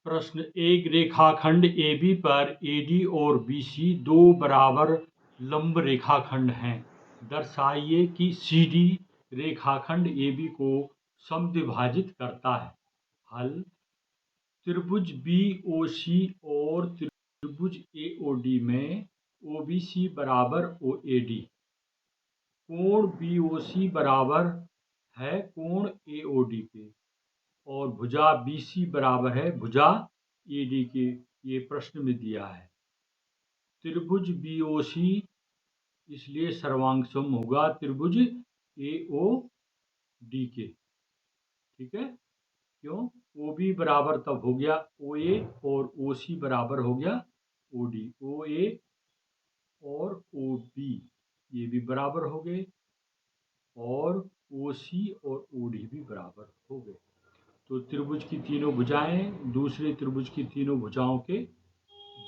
प्रश्न, एक रेखाखंड AB पर AD और BC दो बराबर लंब रेखाखंड हैं। दर्शाइए कि CD रेखाखंड AB को समद्विभाजित करता है। हल, त्रिभुज BOC और त्रिभुज AOD में OBC बराबर OAD, कोण BOC बराबर है कोण AOD के, और भुजा BC बराबर है भुजा AD के। ये प्रश्न में दिया है। त्रिभुज BOC इसलिए सर्वांग सम होगा त्रिभुज AOD के। ठीक है, क्यों? OB बराबर तब हो गया OA और OC बराबर हो गया OD। OA और OB ये भी बराबर हो गए, और OC और OD भी बराबर हो गए। तो त्रिभुज की तीनों भुजाएं दूसरे त्रिभुज की तीनों भुजाओं के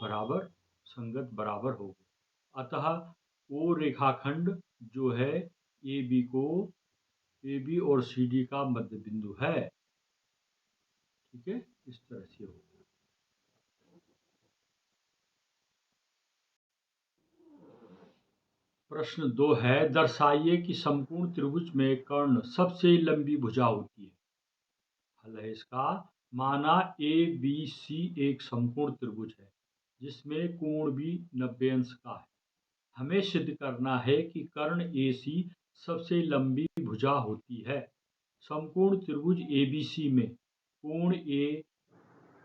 बराबर संगत बराबर हो गए। अतः ओ रेखाखंड जो है AB और CD का मध्य बिंदु है। ठीक है, इस तरह से हो गया। प्रश्न 2 है, दर्शाइए कि समकोण त्रिभुज में कर्ण सबसे लंबी भुजा होती है। हल है इसका, माना ABC एक समकोण त्रिभुज है जिसमें कोण भी 90 अंश का है। हमें सिद्ध करना है कि कर्ण AC सबसे लंबी भुजा होती है। समकोण त्रिभुज ABC में कोण A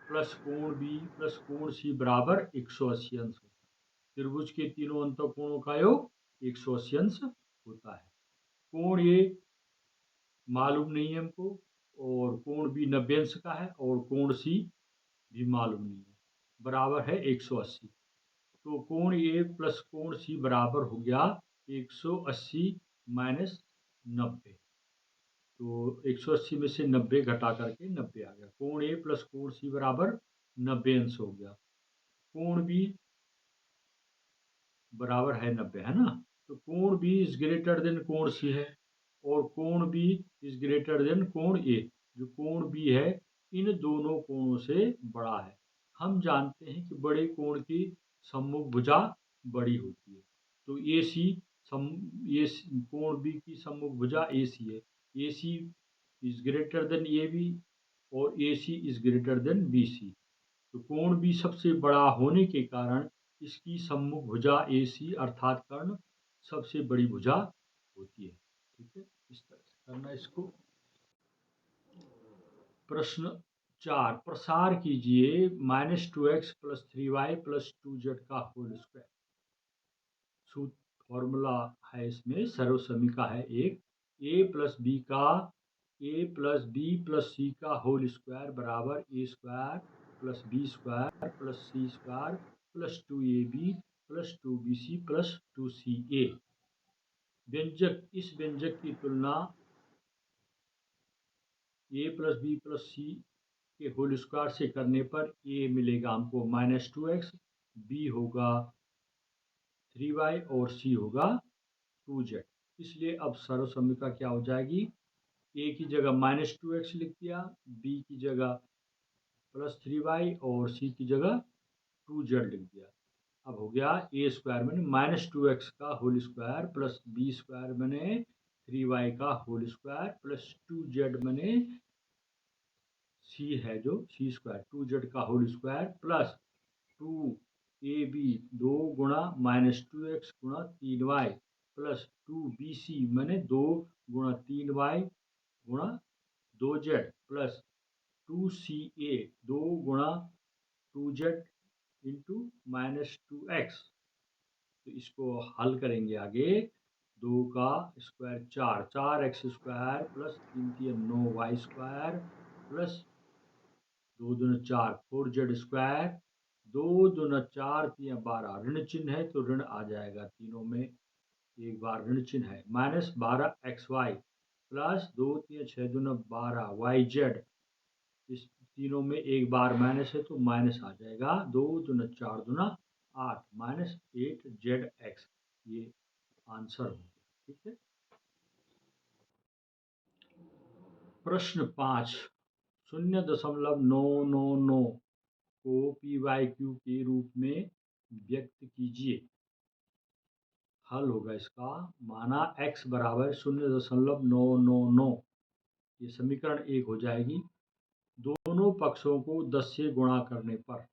प्लस कोण B प्लस कोण C बराबर 180 अंश होता है। त्रिभुज के तीनों अंतःकोणों का योग 180 अंश होता है। कोण A मालूम नहीं है हमको, और कोण B 90 अंश का है, और कोण C भी मालूम नहीं है, बराबर है 180। तो कोण A प्लस कोण C बराबर हो गया 180 माइनस 90। तो 180 में से 90 घटा करके 90 आ गया। कोण A प्लस कोण C बराबर 90 अंश हो गया। कोण B बराबर है 90, है ना? तो कोण B इज ग्रेटर देन कोण C है, और कोण B इज ग्रेटर देन कोण A। जो कोण B है इन दोनों कोणों से बड़ा है। हम जानते हैं कि बड़े कोण की सम्मुख भुजा बड़ी होती है। तो AC कोण B की सम्मुख भुजा AC है। AC is greater than AB और AC is greater than BC। तो कोण B सबसे बड़ा होने के कारण इसकी सम्मुख भुजा AC अर्थात कर्ण सबसे बड़ी भुजा होती है। ठीक है, इस तरह से करना इसको। प्रश्न 4, प्रसार कीजिए -2x plus 3y plus 2z का होल स्क्वायर। सूत्र फॉर्मूला है इसमें, सर्वसमीका है एक, a plus B plus C का होल स्क्वायर बराबर a square plus B square plus C square plus 2ab plus 2bc plus 2ca। व्यंजक, इस व्यंजक की तुलना a plus B plus C के होल स्क्वायर से करने पर a मिलेगा हमको -2x, b होगा 3y और c होगा 2z। इसलिए अब सर्वसम्मिका क्या हो जाएगी, a की जगह -2x लिख दिया, b की जगह प्लस 3y और c की जगह 2z लिख दिया। अब हो गया a स्क्वायर मैंने -2x का whole square plus b square मैंने 3y का होल स्क्वायर प्लस 2z मैंने c है जो c स्क्वायर 2z का होल स्क्वायर प्लस 2ab 2 गुणा -2x गुणा 3y प्लस 2bc मैंने 2 गुणा 3y गुणा 2z प्लस 2ca 2 गुणा 2z इंटू -2x। तो इसको हल करेंगे आगे। 2 का square 4, 4x square plus 3 3 9y square plus 2 दूना 4 4z स्क्वायर, 2 दूना 4 3 12, ऋण चिन्ह है तो ऋण आ जाएगा तीनों में, एक बार ऋण चिन्ह है, -12xy प्लस 2 3 6 दूना 12yz। इस तीनों में एक बार माइनस है तो माइनस आ जाएगा, 2 दूना 4 दूना 8 -8zx। ये आंसर हो गया। ठीक है। प्रश्न 5, 0.999 को पी बाई क्यू के रूप में व्यक्त कीजिए। हल होगा इसका, माना x बराबर 0.999, ये समीकरण 1 हो जाएगी। दोनों पक्षों को 10 से गुणा करने पर,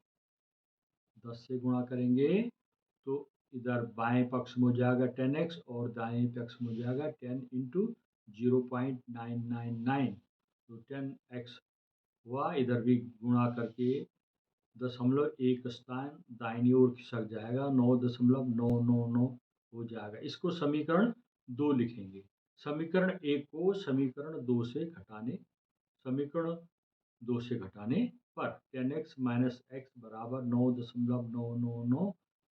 10 से गुणा करेंगे तो इधर बाएं पक्ष में हो जाएगा 10x और दाएं पक्ष में हो जाएगा 10 इंटू 0.999, तो 10x हुआ। इधर भी गुणा करके 0.1 स्थान दाहिनी ओर खिसक जाएगा, 9.999 हो जाएगा। इसको समीकरण 2 लिखेंगे। समीकरण 1 को समीकरण 2 से घटाने, समीकरण 2 से घटाने पर 10x माइनस x बराबर 9.999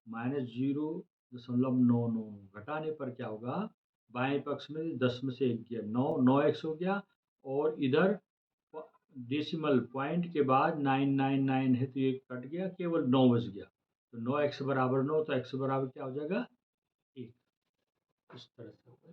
माइनस 0.999 घटाने पर क्या होगा, बाएं पक्ष में 10 में से 1 गया, 9x हो गया, और इधर डेसिमल पॉइंट के बाद 999 है तो ये कट गया, केवल 9 बच गया। तो 9x बराबर 9, तो x बराबर क्या हो जाएगा 1। इस तरह से होगा।